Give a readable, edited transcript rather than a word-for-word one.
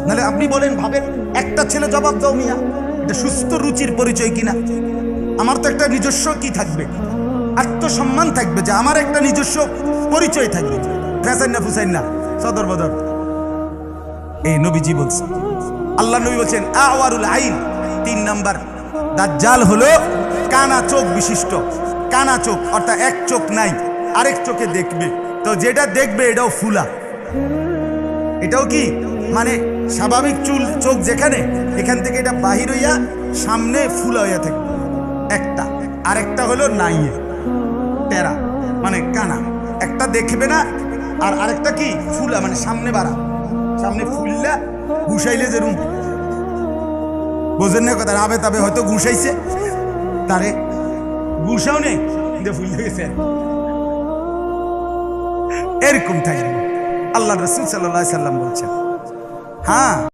নাহলে আপনি বলেন, ভাবেন একটা ছেলে জবাব দাও মিয়া, এটা সুস্থ রুচির পরিচয় কিনা? আমার তো একটা নিজস্ব কি থাকবে, আত্মসম্মান থাকবে, যে আমার একটা নিজস্ব পরিচয় থাকবে। ফেসাইন না ফুসাইন না, সদর বদর। এই নবীজি বলছে, আল্লাহ নবী বলছেন আওয়ারুল আইন, 3 নাম্বার দাজ্জাল হলো কানা চোখ বিশিষ্ট। কানা চোখ অর্থাৎ এক চোখ নাই, আরেক চোখে দেখবে। তো যেটা দেখবে এটাও ফুলা। এটাও কি মানে স্বাভাবিক চোখ যেখানে, এখান থেকে এটা বাহির হইয়া সামনে ফুলা হইয়া থাকবে একটা, আরেকটা হলো নাইয়ে টেরা, মানে কানা। একটা দেখবে না, আর আরেকটা কি ফুলা, মানে সামনে বাড়া, সামনে ফুললা ঘুষাইলে যেরুম, বোঝেন না কথা? আবে তাবে হয়তো ঘুষাইছে, তারে ঘুষাও নেই, ফুল গেছে, এরকম থাকবে। আল্লাহ রাসূল সাল্লাল্লাহু আলাইহি সাল্লাম বলছেন। হ্যাঁ।